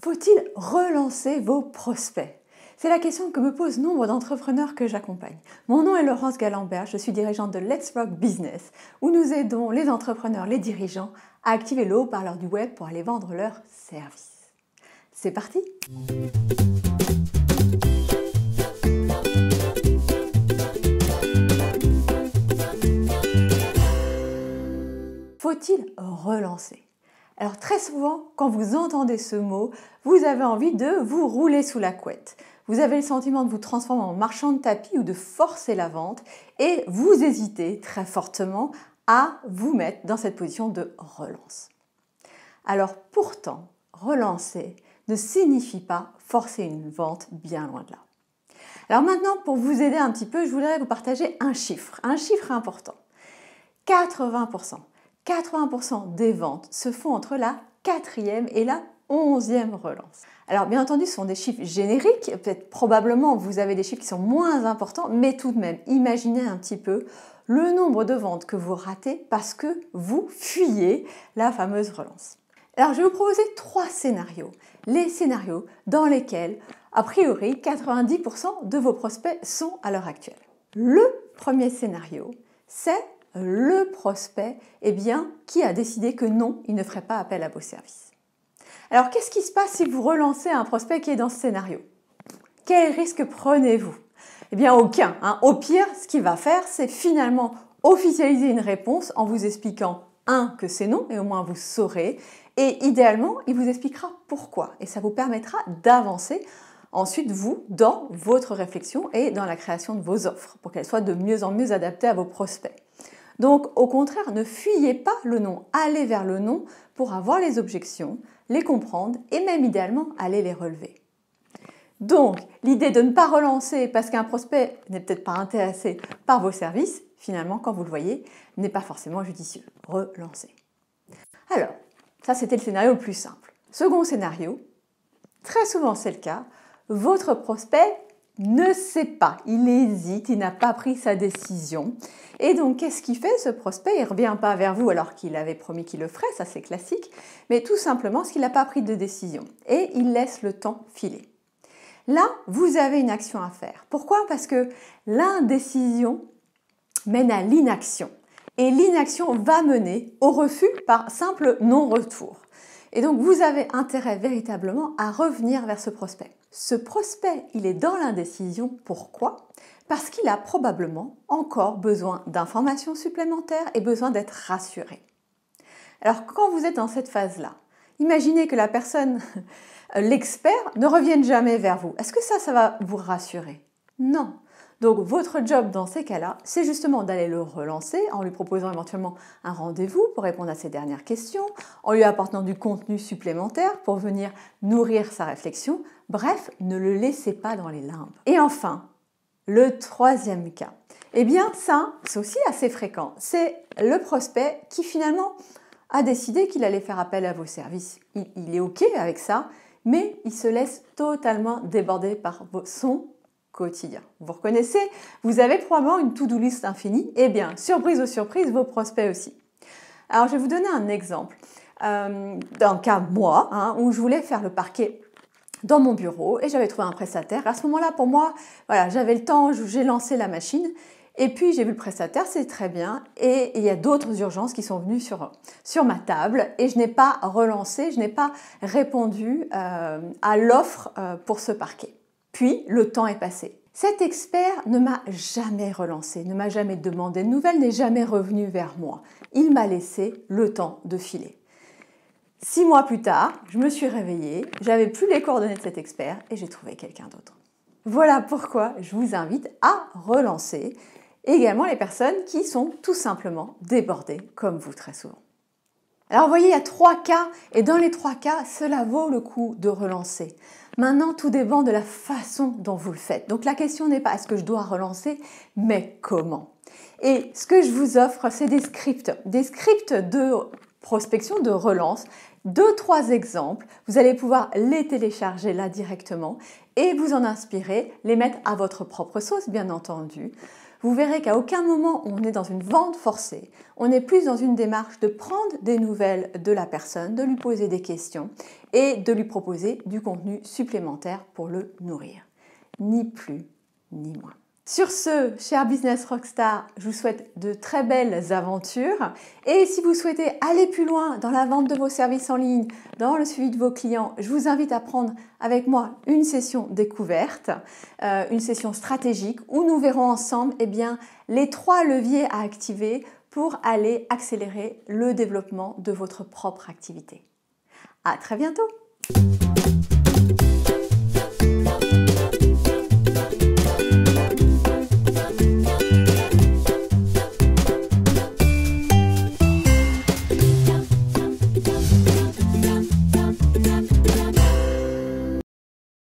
Faut-il relancer vos prospects? C'est la question que me posent nombre d'entrepreneurs que j'accompagne. Mon nom est Laurence Galambert, je suis dirigeante de Let's Rock Business, où nous aidons les entrepreneurs, les dirigeants à activer le haut-parleur du web pour aller vendre leurs services. C'est parti! Faut-il relancer? Alors très souvent, quand vous entendez ce mot, vous avez envie de vous rouler sous la couette. Vous avez le sentiment de vous transformer en marchand de tapis ou de forcer la vente et vous hésitez très fortement à vous mettre dans cette position de relance. Alors pourtant, relancer ne signifie pas forcer une vente, bien loin de là. Alors maintenant, pour vous aider un petit peu, je voudrais vous partager un chiffre important. 80% des ventes se font entre la 4e et la 11e relance. Alors bien entendu, ce sont des chiffres génériques, peut-être probablement vous avez des chiffres qui sont moins importants, mais tout de même, imaginez un petit peu le nombre de ventes que vous ratez parce que vous fuyez la fameuse relance. Alors je vais vous proposer 3 scénarios, les scénarios dans lesquels, a priori, 90% de vos prospects sont à l'heure actuelle. Le premier scénario, c'est le prospect qui a décidé que non, il ne ferait pas appel à vos services. Alors, qu'est-ce qui se passe si vous relancez un prospect qui est dans ce scénario? Quel risque prenez-vous? Eh bien, aucun. Au pire, ce qu'il va faire, c'est finalement officialiser une réponse en vous expliquant, que c'est non, et au moins vous saurez, et idéalement, il vous expliquera pourquoi, et ça vous permettra d'avancer ensuite, vous, dans votre réflexion et dans la création de vos offres, pour qu'elles soient de mieux en mieux adaptées à vos prospects. Donc, au contraire, ne fuyez pas le non, allez vers le non pour avoir les objections, les comprendre et même idéalement aller les relever. Donc, l'idée de ne pas relancer parce qu'un prospect n'est peut-être pas intéressé par vos services, finalement, quand vous le voyez, n'est pas forcément judicieux. Relancez. Alors, ça c'était le scénario le plus simple. Second scénario, très souvent c'est le cas, votre prospect ne sait pas, il hésite, il n'a pas pris sa décision. Et donc, qu'est-ce qu'il fait ce prospect? Il ne revient pas vers vous alors qu'il avait promis qu'il le ferait, ça c'est classique, mais tout simplement parce qu'il n'a pas pris de décision et il laisse le temps filer. Là, vous avez une action à faire. Pourquoi? Parce que l'indécision mène à l'inaction et l'inaction va mener au refus par simple non-retour. Et donc, vous avez intérêt véritablement à revenir vers ce prospect. Ce prospect, il est dans l'indécision. Pourquoi? Parce qu'il a probablement encore besoin d'informations supplémentaires et besoin d'être rassuré. Alors, quand vous êtes dans cette phase-là, imaginez que la personne, l'expert, ne revienne jamais vers vous. Est-ce que ça va vous rassurer? Non. Donc, votre job dans ces cas-là, c'est justement d'aller le relancer en lui proposant éventuellement un rendez-vous pour répondre à ses dernières questions, en lui apportant du contenu supplémentaire pour venir nourrir sa réflexion. Bref, ne le laissez pas dans les limbes. Et enfin, le troisième cas, ça, c'est aussi assez fréquent. C'est le prospect qui finalement a décidé qu'il allait faire appel à vos services. Il est OK avec ça, mais il se laisse totalement déborder par son quotidien. Vous reconnaissez, vous avez probablement une to-do list infinie. Eh bien, surprise ou surprise, vos prospects aussi. Alors, je vais vous donner un exemple. D'un cas, moi, où je voulais faire le parquet dans mon bureau et j'avais trouvé un prestataire. À ce moment-là, pour moi, voilà, j'avais le temps, j'ai lancé la machine et puis j'ai vu le prestataire, c'est très bien. Et il y a d'autres urgences qui sont venues sur ma table et je n'ai pas relancé, je n'ai pas répondu à l'offre pour ce parquet. Puis, le temps est passé. Cet expert ne m'a jamais relancé, ne m'a jamais demandé de nouvelles, n'est jamais revenu vers moi. Il m'a laissé le temps de filer. 6 mois plus tard, je me suis réveillée, j'avais plus les coordonnées de cet expert et j'ai trouvé quelqu'un d'autre. Voilà pourquoi je vous invite à relancer également les personnes qui sont tout simplement débordées, comme vous très souvent. Alors vous voyez, il y a 3 cas et dans les 3 cas, cela vaut le coup de relancer. Maintenant, tout dépend de la façon dont vous le faites. Donc la question n'est pas est-ce que je dois relancer, mais comment? Et ce que je vous offre, c'est des scripts de prospection, de relance, 2-3 exemples. Vous allez pouvoir les télécharger là directement et vous en inspirer, les mettre à votre propre sauce, bien entendu. vous verrez qu'à aucun moment on est dans une vente forcée. On est plus dans une démarche de prendre des nouvelles de la personne, de lui poser des questions et de lui proposer du contenu supplémentaire pour le nourrir. Ni plus, ni moins. Sur ce, cher Business Rockstar, je vous souhaite de très belles aventures. Et si vous souhaitez aller plus loin dans la vente de vos services en ligne, dans le suivi de vos clients, je vous invite à prendre avec moi une session découverte, une session stratégique où nous verrons ensemble les 3 leviers à activer pour aller accélérer le développement de votre propre activité. À très bientôt!